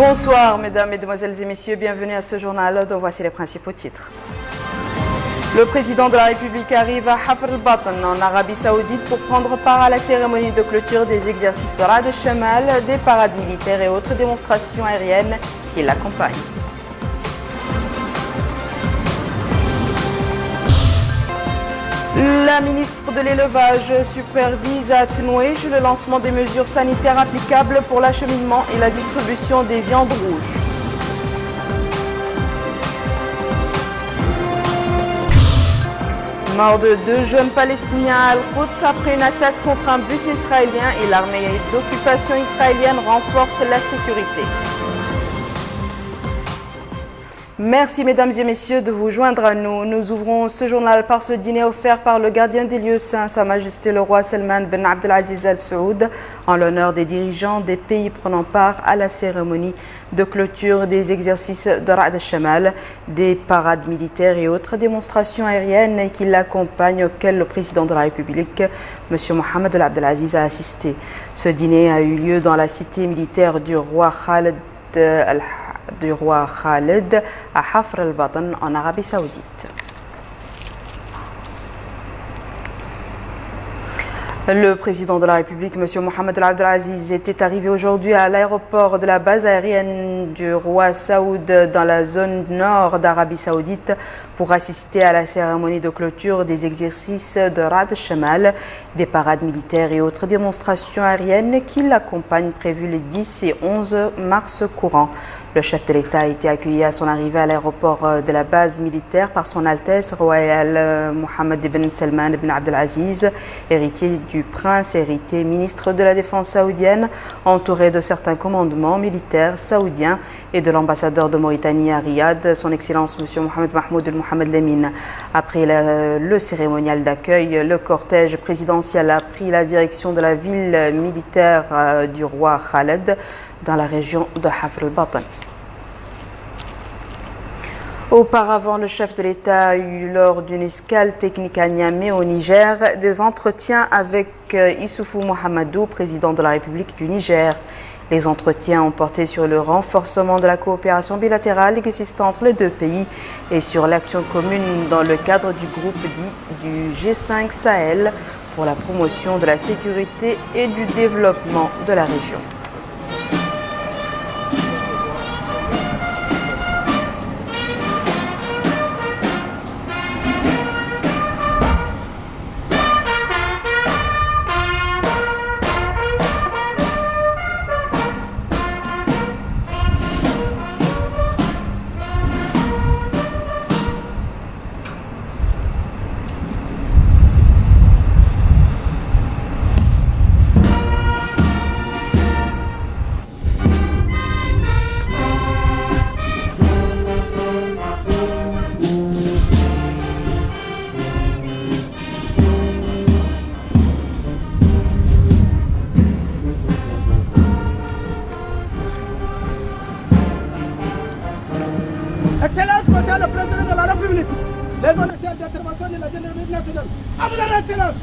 Bonsoir mesdames, mesdemoiselles et messieurs, bienvenue à ce journal dont voici les principaux titres. Le président de la République arrive à Hafr al-Batan en Arabie Saoudite pour prendre part à la cérémonie de clôture des exercices de Ra'd al-Shamal, des parades militaires et autres démonstrations aériennes qui l'accompagnent. La ministre de l'Élevage supervise à Tenouej le lancement des mesures sanitaires applicables pour l'acheminement et la distribution des viandes rouges. Mort de 2 jeunes Palestiniens à Al-Quds après une attaque contre un bus israélien et l'armée d'occupation israélienne renforce la sécurité. Merci mesdames et messieurs de vous joindre à nous. Nous ouvrons ce journal par ce dîner offert par le gardien des lieux saints, Sa Majesté le roi Salman bin Abdelaziz Al Saoud, en l'honneur des dirigeants des pays prenant part à la cérémonie de clôture des exercices de Ra'd al-Shamal, des parades militaires et autres démonstrations aériennes qui l'accompagnent, auxquelles le président de la République, M. Mohamed Abdelaziz, a assisté. Ce dîner a eu lieu dans la cité militaire du roi Khaled à Hafr al-Batan en Arabie Saoudite. Le président de la République, M. Mohamed Abdelaziz, était arrivé aujourd'hui à l'aéroport de la base aérienne du roi Saoud dans la zone nord d'Arabie Saoudite pour assister à la cérémonie de clôture des exercices de Ra'd al-Shamal, des parades militaires et autres démonstrations aériennes qui l'accompagnent prévues les 10 et 11 mars courants. Le chef de l'État a été accueilli à son arrivée à l'aéroport de la base militaire par son Altesse royale Mohammed ibn Salman ibn Abdelaziz, héritier du prince héritier, ministre de la Défense saoudienne, entouré de certains commandements militaires saoudiens et de l'ambassadeur de Mauritanie à Riyad, son Excellence M. Mohamed Mahmoud El Mohamed Lamine. Après le cérémonial d'accueil, le cortège présidentiel a pris la direction de la ville militaire du roi Khaled dans la région de Hafr al-Batan. Auparavant, le chef de l'État a eu, lors d'une escale technique à Niamey au Niger, des entretiens avec Issoufou Mohamedou, président de la République du Niger. Les entretiens ont porté sur le renforcement de la coopération bilatérale existant entre les deux pays et sur l'action commune dans le cadre du groupe dit du G5 Sahel pour la promotion de la sécurité et du développement de la région. Excellence, Monsieur le Président de la République, les officiels d'intervention de la gendarmerie nationale, à votre Excellence.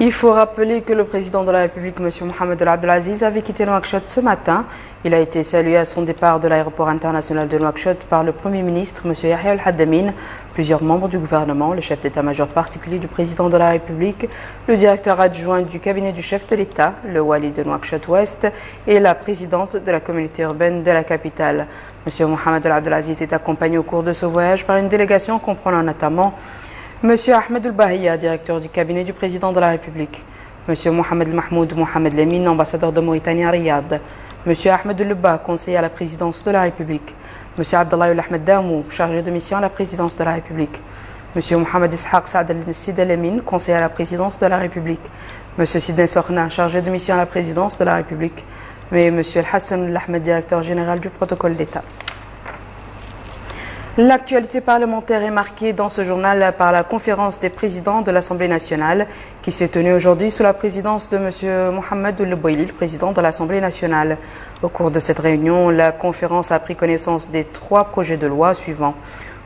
Il faut rappeler que le président de la République, M. Mohamed Abdelaziz, avait quitté Nouakchott ce matin. Il a été salué à son départ de l'aéroport international de Nouakchott par le Premier ministre, M. Yahya Al-Haddamine, plusieurs membres du gouvernement, le chef d'état-major particulier du président de la République, le directeur adjoint du cabinet du chef de l'État, le wali de Nouakchott-Ouest et la présidente de la communauté urbaine de la capitale. M. Mohamed Abdelaziz est accompagné au cours de ce voyage par une délégation comprenant notamment M. Ahmed El-Bahia, directeur du cabinet du président de la République, M. Mohamed Mahmoud Mohamed Lemine, ambassadeur de Mauritanie à Riyad, M. Ahmed El-Leba, conseiller à la présidence de la République, M. Abdallah El-Ahmed Damou, chargé de mission à la présidence de la République, M. Mohamed Ishaq Saad El-Sid El-Emin, conseiller à la présidence de la République, M. Sidney Sokhna, chargé de mission à la présidence de la République, et M. El-Hassan El-Ahmed, directeur général du protocole d'État. L'actualité parlementaire est marquée dans ce journal par la conférence des présidents de l'Assemblée nationale qui s'est tenue aujourd'hui sous la présidence de M. Mohamed El-Boili, le président de l'Assemblée nationale. Au cours de cette réunion, la conférence a pris connaissance des 3 projets de loi suivants.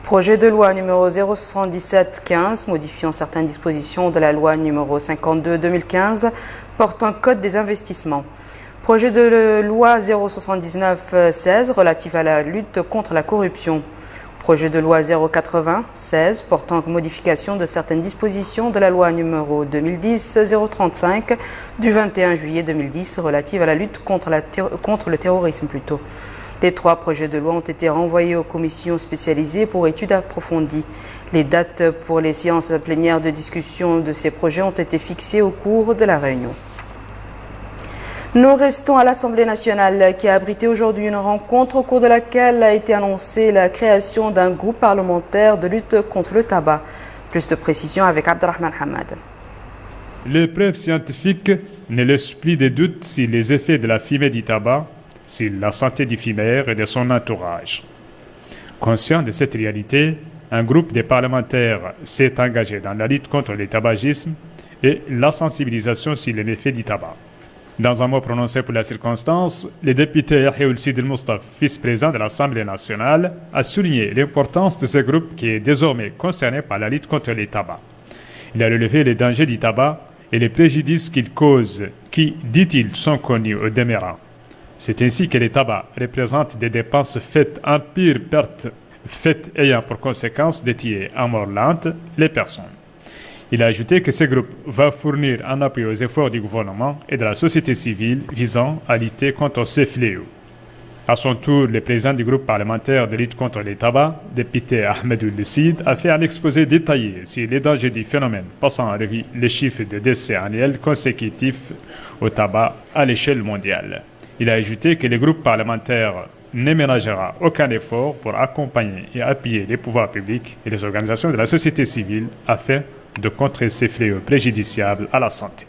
Projet de loi numéro 077-15, modifiant certaines dispositions de la loi numéro 52-2015, portant code des investissements. Projet de loi 079-16, relatif à la lutte contre la corruption. Projet de loi 080-16 portant modification de certaines dispositions de la loi numéro 2010-035 du 21 juillet 2010 relative à la lutte contre le terrorisme. Les 3 projets de loi ont été renvoyés aux commissions spécialisées pour études approfondies. Les dates pour les séances plénières de discussion de ces projets ont été fixées au cours de la réunion. Nous restons à l'Assemblée nationale qui a abrité aujourd'hui une rencontre au cours de laquelle a été annoncée la création d'un groupe parlementaire de lutte contre le tabac. Plus de précisions avec Abdelrahman Hamad. Les preuves scientifiques ne laissent plus de doute sur les effets de la fumée du tabac, sur la santé du fumeur et de son entourage. Conscient de cette réalité, un groupe de parlementaires s'est engagé dans la lutte contre le tabagisme et la sensibilisation sur les méfaits du tabac. Dans un mot prononcé pour la circonstance, le député Yahya El-Sid El-Moustapha, vice-président de l'Assemblée nationale, a souligné l'importance de ce groupe qui est désormais concerné par la lutte contre le tabac. Il a relevé les dangers du tabac et les préjudices qu'il cause, qui, dit-il, sont connus au demeurant. C'est ainsi que le tabac représente des dépenses faites en pire perte, faites ayant pour conséquence de tuer à mort lente les personnes. Il a ajouté que ce groupe va fournir un appui aux efforts du gouvernement et de la société civile visant à lutter contre ces fléaux. À son tour, le président du groupe parlementaire de lutte contre le tabac, député Ahmed El-Sid, a fait un exposé détaillé sur les dangers du phénomène, passant en revue les chiffres de décès annuels consécutifs au tabac à l'échelle mondiale. Il a ajouté que le groupe parlementaire ne ménagera aucun effort pour accompagner et appuyer les pouvoirs publics et les organisations de la société civile afin de contrer ces fléaux préjudiciables à la santé.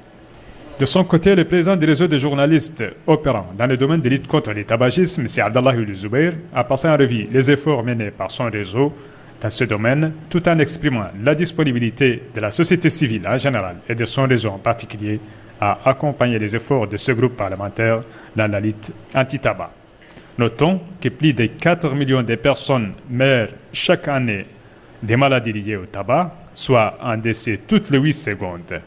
De son côté, le président du réseau des journalistes opérant dans le domaine de lutte contre le tabagisme, M. Abdallah El-Zoubeir, a passé en revue les efforts menés par son réseau dans ce domaine, tout en exprimant la disponibilité de la société civile en général et de son réseau en particulier à accompagner les efforts de ce groupe parlementaire dans la lutte anti-tabac. Notons que plus de 4 millions de personnes meurent chaque année des maladies liées au tabac, soit un décès toutes les 8 secondes.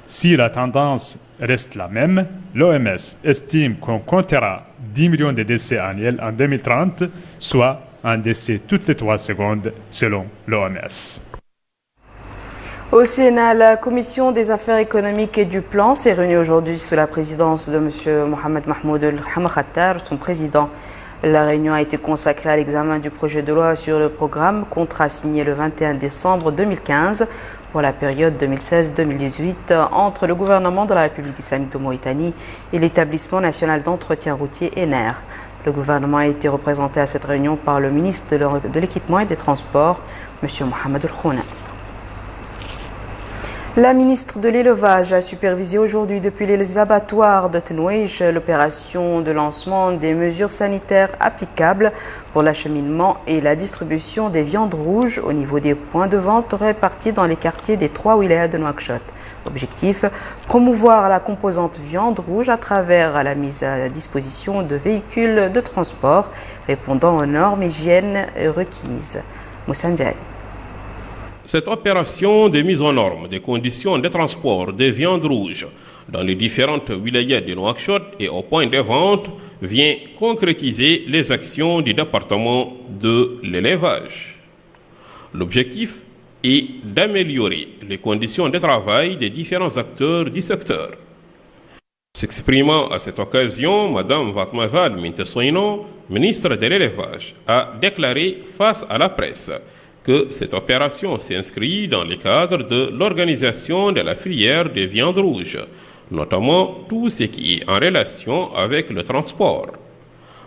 Si la tendance reste la même, l'OMS estime qu'on comptera 10 millions de décès annuels en 2030, soit un décès toutes les 3 secondes selon l'OMS. Au Sénat, la Commission des affaires économiques et du plan s'est réunie aujourd'hui sous la présidence de M. Mohamed Mahmoud El-Hamakhattar, son président. La réunion a été consacrée à l'examen du projet de loi sur le programme contrat signé le 21 décembre 2015 pour la période 2016-2018 entre le gouvernement de la République islamique de Mauritanie et l'établissement national d'entretien routier ENER. Le gouvernement a été représenté à cette réunion par le ministre de l'Équipement et des Transports, M. Mohamed El-Khouna. La ministre de l'Élevage a supervisé aujourd'hui depuis les abattoirs de Tenouiche l'opération de lancement des mesures sanitaires applicables pour l'acheminement et la distribution des viandes rouges au niveau des points de vente répartis dans les quartiers des 3 wilayas de Nouakchott. Objectif, promouvoir la composante viande rouge à travers la mise à disposition de véhicules de transport répondant aux normes hygiène requises. Moussa Ndiaye. Cette opération de mise en norme des conditions de transport des viandes rouges dans les différentes wilayas de Nouakchott et au point de vente vient concrétiser les actions du département de l'élevage. L'objectif est d'améliorer les conditions de travail des différents acteurs du secteur. S'exprimant à cette occasion, Mme Vatmaval Mintesoino, ministre de l'Élevage, a déclaré face à la presse que cette opération s'inscrit dans le cadre de l'organisation de la filière des viandes rouges, notamment tout ce qui est en relation avec le transport.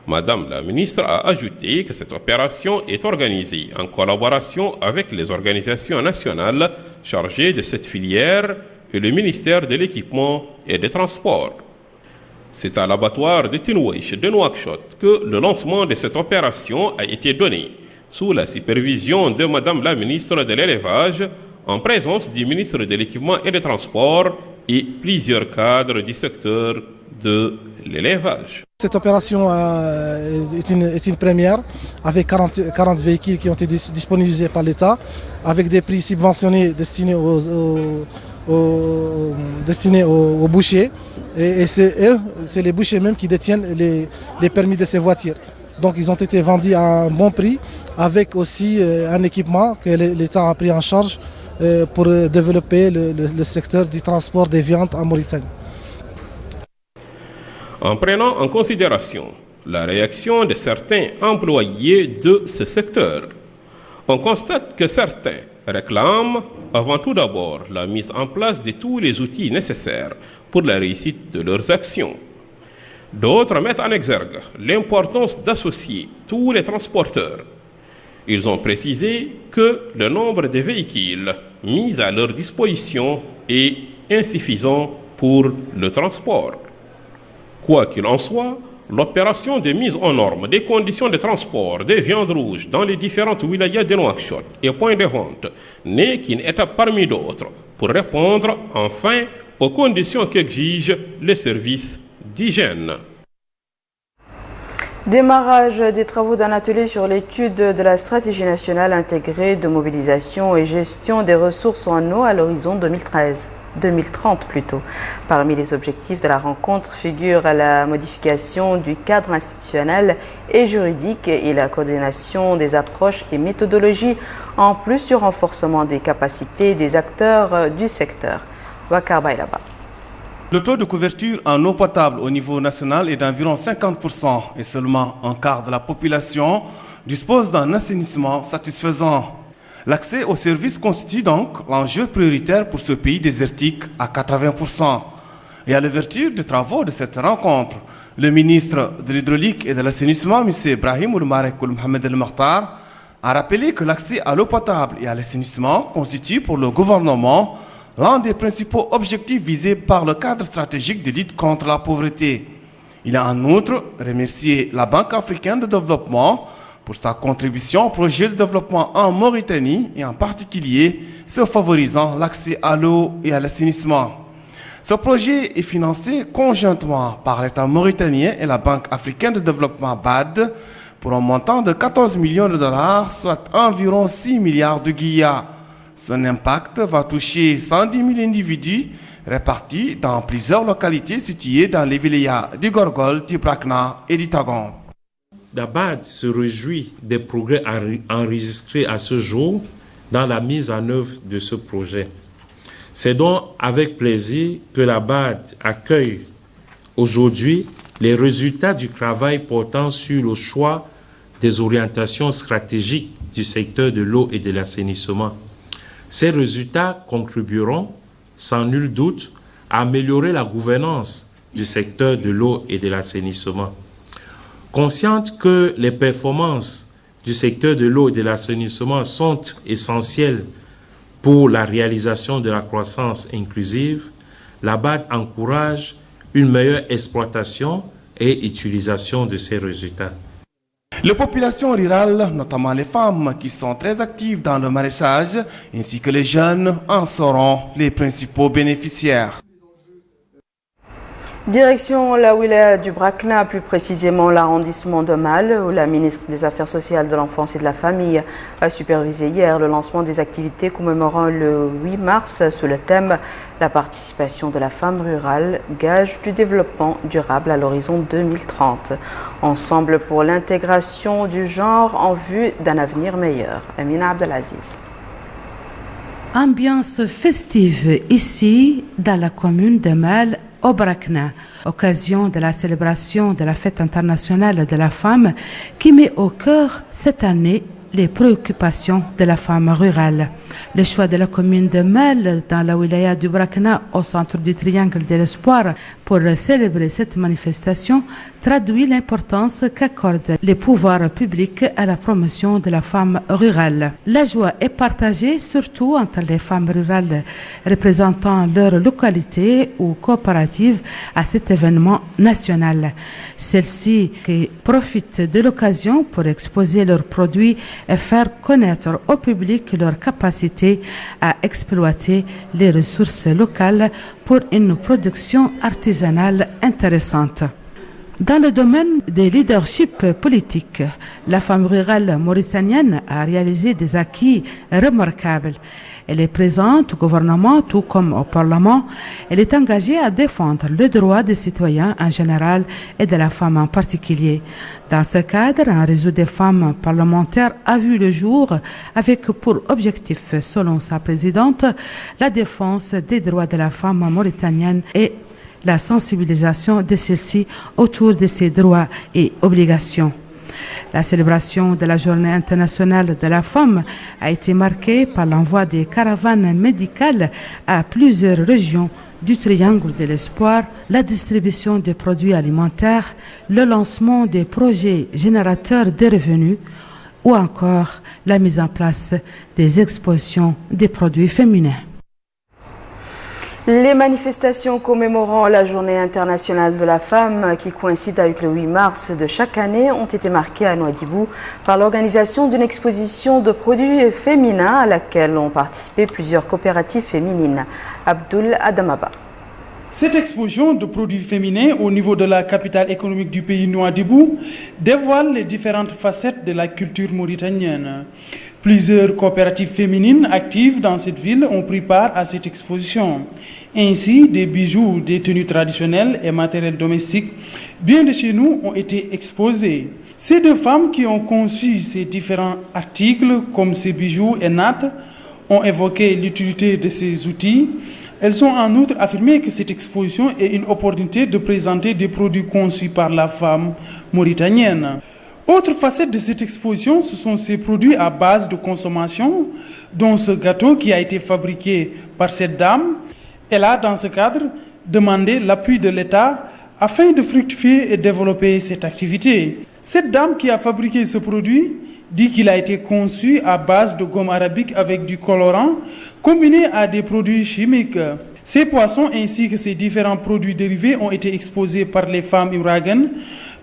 Madame la ministre a ajouté que cette opération est organisée en collaboration avec les organisations nationales chargées de cette filière et le ministère de l'Équipement et des Transports. C'est à l'abattoir de Tinouiche de Nouakchott que le lancement de cette opération a été donné sous la supervision de Madame la ministre de l'Élevage, en présence du ministre de l'Équipement et des Transports et plusieurs cadres du secteur de l'élevage. Cette opération est une première avec 40 véhicules qui ont été disponibilisés par l'État avec des prix subventionnés destinés aux bouchers. Et c'est les bouchers même qui détiennent les permis de ces voitures. Donc ils ont été vendus à un bon prix avec aussi un équipement que l'État a pris en charge pour développer le secteur du transport des viandes en Mauritanie. En prenant en considération la réaction de certains employés de ce secteur, on constate que certains réclament avant tout d'abord la mise en place de tous les outils nécessaires pour la réussite de leurs actions. D'autres mettent en exergue l'importance d'associer tous les transporteurs. Ils ont précisé que le nombre de véhicules mis à leur disposition est insuffisant pour le transport. Quoi qu'il en soit, l'opération de mise en norme des conditions de transport des viandes rouges dans les différentes wilayas de Nouakchott et points de vente n'est qu'une étape parmi d'autres pour répondre enfin aux conditions qu'exigent les services d'hygiène. Démarrage des travaux d'un atelier sur l'étude de la stratégie nationale intégrée de mobilisation et gestion des ressources en eau à l'horizon 2030 plutôt. Parmi les objectifs de la rencontre figure la modification du cadre institutionnel et juridique et la coordination des approches et méthodologies, en plus du renforcement des capacités des acteurs du secteur. Wakar Bailaba. Le taux de couverture en eau potable au niveau national est d'environ 50% et seulement un quart de la population dispose d'un assainissement satisfaisant. L'accès aux services constitue donc l'enjeu prioritaire pour ce pays désertique à 80%. Et à l'ouverture des travaux de cette rencontre, le ministre de l'Hydraulique et de l'Assainissement, M. Ibrahim Oulmarek Mohamed El Makhtar, a rappelé que l'accès à l'eau potable et à l'assainissement constitue pour le gouvernement l'un des principaux objectifs visés par le cadre stratégique de lutte contre la pauvreté. Il a en outre remercié la Banque africaine de développement pour sa contribution au projet de développement en Mauritanie et en particulier se favorisant l'accès à l'eau et à l'assainissement. Ce projet est financé conjointement par l'État mauritanien et la Banque africaine de développement BAD pour un montant de 14 millions de dollars, soit environ 6 milliards de guillas. Son impact va toucher 110 000 individus répartis dans plusieurs localités situées dans les vilayas d'Igorgol, d'Ibrakna et d'Itagon. Dabad se réjouit des progrès enregistrés à ce jour dans la mise en œuvre de ce projet. C'est donc avec plaisir que la BAD accueille aujourd'hui les résultats du travail portant sur le choix des orientations stratégiques du secteur de l'eau et de l'assainissement. Ces résultats contribueront, sans nul doute, à améliorer la gouvernance du secteur de l'eau et de l'assainissement. Consciente que les performances du secteur de l'eau et de l'assainissement sont essentielles pour la réalisation de la croissance inclusive, la BAD encourage une meilleure exploitation et utilisation de ces résultats. Les populations rurales, notamment les femmes qui sont très actives dans le maraîchage, ainsi que les jeunes, en seront les principaux bénéficiaires. Direction la wilaya du Brakna, plus précisément l'arrondissement de Mal, où la ministre des Affaires sociales, de l'enfance et de la famille a supervisé hier le lancement des activités commémorant le 8 mars sous le thème « La participation de la femme rurale, gage du développement durable à l'horizon 2030 ». Ensemble pour l'intégration du genre en vue d'un avenir meilleur. Amina Abdelaziz. Ambiance festive ici, dans la commune de Mal, au Brakna, occasion de la célébration de la fête internationale de la femme qui met au cœur cette année les préoccupations de la femme rurale. Le choix de la commune de Mal dans la wilaya du Brakna au centre du triangle de l'espoir pour célébrer cette manifestation traduit l'importance qu'accordent les pouvoirs publics à la promotion de la femme rurale. La joie est partagée surtout entre les femmes rurales représentant leur localité ou coopérative à cet événement national. Celles-ci qui profitent de l'occasion pour exposer leurs produits et faire connaître au public leur capacité à exploiter les ressources locales pour une production artisanale intéressante. Dans le domaine des leadership politiques, la femme rurale mauritanienne a réalisé des acquis remarquables. Elle est présente au gouvernement tout comme au Parlement. Elle est engagée à défendre le droit des citoyens en général et de la femme en particulier. Dans ce cadre, un réseau de femmes parlementaires a vu le jour avec pour objectif, selon sa présidente, la défense des droits de la femme mauritanienne et la sensibilisation de celle-ci autour de ses droits et obligations. La célébration de la Journée internationale de la femme a été marquée par l'envoi des caravanes médicales à plusieurs régions du triangle de l'espoir, la distribution des produits alimentaires, le lancement des projets générateurs de revenus ou encore la mise en place des expositions des produits féminins. Les manifestations commémorant la Journée internationale de la femme, qui coïncide avec le 8 mars de chaque année, ont été marquées à Nouadhibou par l'organisation d'une exposition de produits féminins à laquelle ont participé plusieurs coopératives féminines. Abdul Adamaba. Cette exposition de produits féminins au niveau de la capitale économique du pays, Nouadhibou, dévoile les différentes facettes de la culture mauritanienne. Plusieurs coopératives féminines actives dans cette ville ont pris part à cette exposition. Ainsi, des bijoux, des tenues traditionnelles et matériels domestiques bien de chez nous ont été exposés. Ces deux femmes qui ont conçu ces différents articles, comme ces bijoux et nattes, ont évoqué l'utilité de ces outils. Elles ont en outre affirmé que cette exposition est une opportunité de présenter des produits conçus par la femme mauritanienne. Autre facette de cette exposition, ce sont ces produits à base de consommation, dont ce gâteau qui a été fabriqué par cette dame. Elle a, dans ce cadre, demandé l'appui de l'État afin de fructifier et développer cette activité. Cette dame qui a fabriqué ce produit dit qu'il a été conçu à base de gomme arabique avec du colorant combiné à des produits chimiques. Ces poissons ainsi que ces différents produits dérivés ont été exposés par les femmes imragan,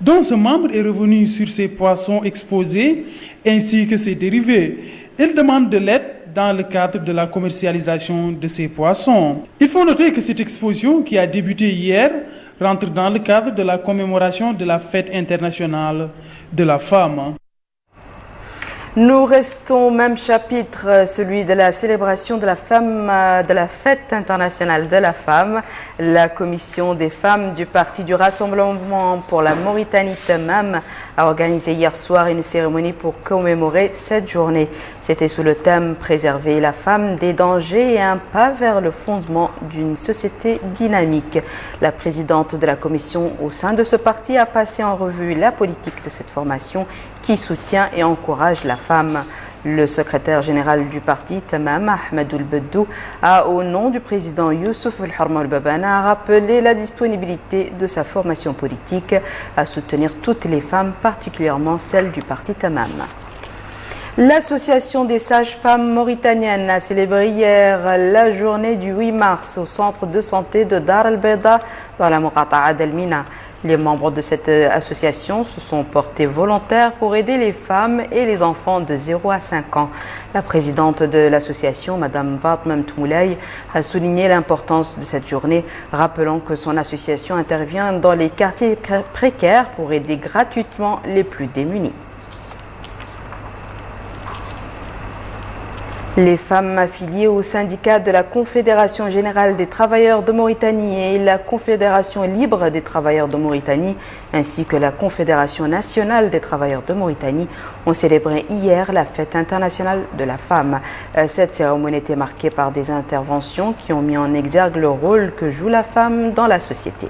dont ce membre est revenu sur ces poissons exposés ainsi que ces dérivés. Il demande de l'aide dans le cadre de la commercialisation de ces poissons. Il faut noter que cette exposition qui a débuté hier rentre dans le cadre de la commémoration de la fête internationale de la femme. Nous restons au même chapitre, celui de la célébration de la femme, de la fête internationale de la femme. La commission des femmes du Parti du Rassemblement pour la Mauritanie TEMAM a organisé hier soir une cérémonie pour commémorer cette journée. C'était sous le thème « Préserver la femme des dangers et un pas vers le fondement d'une société dynamique ». La présidente de la commission au sein de ce parti a passé en revue la politique de cette formation qui soutient et encourage la femme. Le secrétaire général du parti, Tamam Ahmedoul Beddou, a, au nom du président Youssouf El-Harmoul Babana, rappelé la disponibilité de sa formation politique à soutenir toutes les femmes, particulièrement celles du parti Tamam. L'Association des sages-femmes mauritaniennes a célébré hier la journée du 8 mars au centre de santé de Dar el-Beda dans la Mourata'a d'El Mina. Les membres de cette association se sont portés volontaires pour aider les femmes et les enfants de 0 à 5 ans. La présidente de l'association, Mme Fatma Mtoulaye, a souligné l'importance de cette journée, rappelant que son association intervient dans les quartiers précaires pour aider gratuitement les plus démunis. Les femmes affiliées au syndicat de la Confédération Générale des Travailleurs de Mauritanie et la Confédération Libre des Travailleurs de Mauritanie, ainsi que la Confédération Nationale des Travailleurs de Mauritanie, ont célébré hier la Fête internationale de la femme. Cette cérémonie était marquée par des interventions qui ont mis en exergue le rôle que joue la femme dans la société.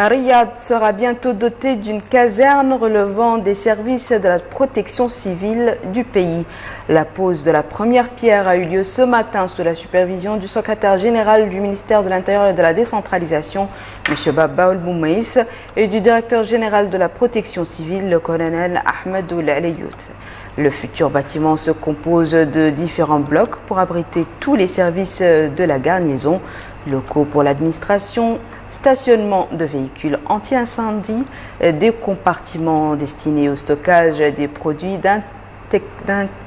Riyad sera bientôt doté d'une caserne relevant des services de la protection civile du pays. La pose de la première pierre a eu lieu ce matin sous la supervision du secrétaire général du ministère de l'Intérieur et de la Décentralisation, M. Babbaoul Boumaïs, et du directeur général de la protection civile, le colonel Ahmedoul Alayout. Le futur bâtiment se compose de différents blocs pour abriter tous les services de la garnison, locaux pour l'administration, stationnement de véhicules anti-incendie, des compartiments destinés au stockage des produits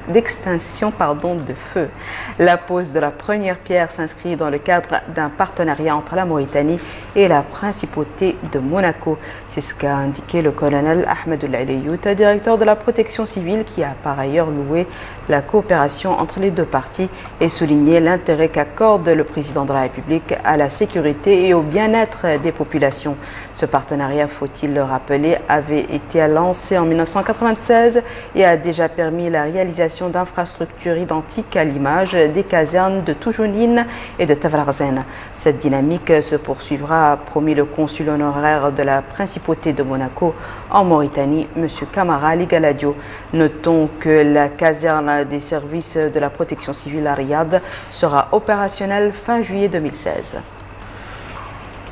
d'extinction de feu. La pose de la première pierre s'inscrit dans le cadre d'un partenariat entre la Mauritanie et la principauté de Monaco. C'est ce qu'a indiqué le colonel Ahmedoul Alayout, directeur de la protection civile, qui a par ailleurs loué la coopération entre les deux parties et souligné l'intérêt qu'accorde le président de la République à la sécurité et au bien-être des populations. Ce partenariat, faut-il le rappeler, avait été lancé en 1996 et a déjà permis la réalisation d'infrastructures identiques à l'image des casernes de Toujounine et de Tavlarzen. Cette dynamique se poursuivra, a promis le consul honoraire de la principauté de Monaco en Mauritanie, M. Kamara Ligaladio. Notons que la caserne des services de la protection civile à Riyad sera opérationnelle fin juillet 2016.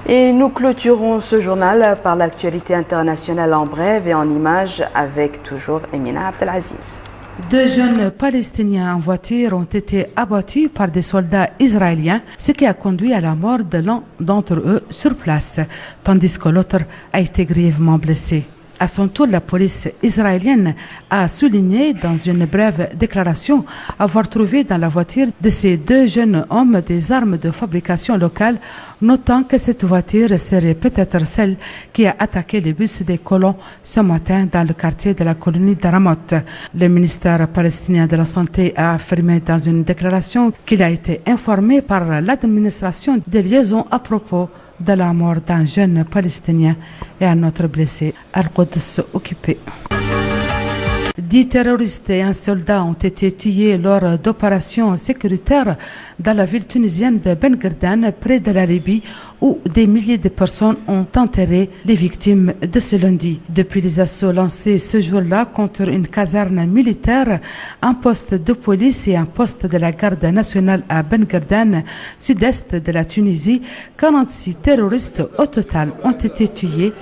Et nous clôturons ce journal par l'actualité internationale en bref et en images avec toujours Emina Abdelaziz. 2 jeunes Palestiniens en voiture ont été abattus par des soldats israéliens, ce qui a conduit à la mort de l'un d'entre eux sur place, tandis que l'autre a été grièvement blessé. À son tour, la police israélienne a souligné dans une brève déclaration avoir trouvé dans la voiture de ces 2 jeunes hommes des armes de fabrication locale, notant que cette voiture serait peut-être celle qui a attaqué les bus des colons ce matin dans le quartier de la colonie d'Aramot. Le ministère palestinien de la Santé a affirmé dans une déclaration qu'il a été informé par l'administration des liaisons à propos de la mort d'un jeune Palestinien et un autre blessé, Al-Quds occupé. 10 terroristes et un soldat ont été tués lors d'opérations sécuritaires dans la ville tunisienne de Ben Guerdane, près de la Libye, où des milliers de personnes ont enterré les victimes de ce lundi. Depuis les assauts lancés ce jour-là contre une caserne militaire, un poste de police et un poste de la garde nationale à Ben Guerdane, sud-est de la Tunisie, 46 terroristes au total ont été tués,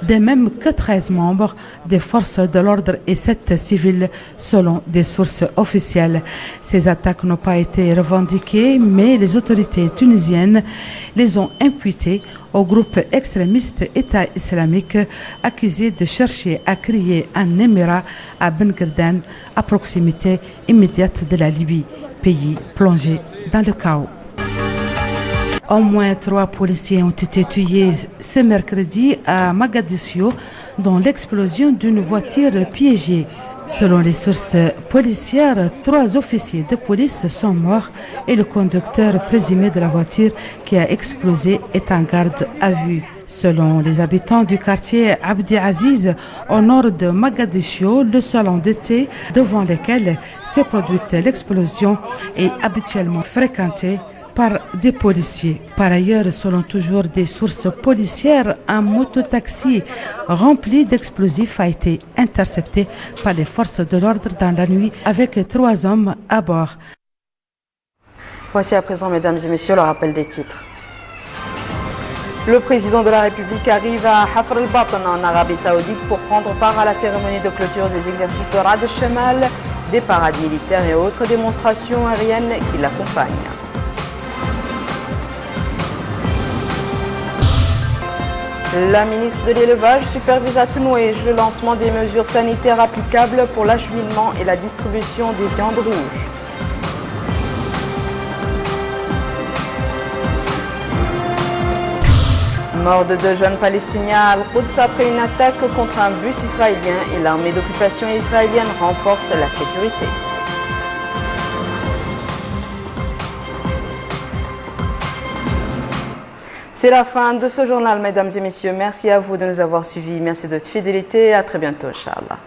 de même que 13 membres des forces de l'ordre et 7 civils selon des sources officielles. Ces attaques n'ont pas été revendiquées, mais les autorités tunisiennes les ont imputées au groupe extrémiste État islamique accusé de chercher à créer un émirat à Ben Guerdane, à proximité immédiate de la Libye, pays plongé dans le chaos. Au moins 3 policiers ont été tués ce mercredi à Mogadiscio dans l'explosion d'une voiture piégée. Selon les sources policières, 3 officiers de police sont morts et le conducteur présumé de la voiture qui a explosé est en garde à vue. Selon les habitants du quartier Abdi Aziz, au nord de Mogadiscio, le salon d'été devant lequel s'est produite l'explosion est habituellement fréquenté par des policiers. Par ailleurs, selon toujours des sources policières, un mototaxi rempli d'explosifs a été intercepté par les forces de l'ordre dans la nuit avec 3 hommes à bord. Voici à présent, mesdames et messieurs, le rappel des titres. Le président de la République arrive à Hafr al-Batan en Arabie Saoudite pour prendre part à la cérémonie de clôture des exercices de Rad al-Shamal des parades militaires et autres démonstrations aériennes qui l'accompagnent. La ministre de l'Élevage supervise à Tenouège le lancement des mesures sanitaires applicables pour l'acheminement et la distribution des viandes rouges. Mort de 2 jeunes Palestiniens à Al-Quds après une attaque contre un bus israélien et l'armée d'occupation israélienne renforce la sécurité. C'est la fin de ce journal, mesdames et messieurs. Merci à vous de nous avoir suivis. Merci de votre fidélité. À très bientôt, Inch'Allah.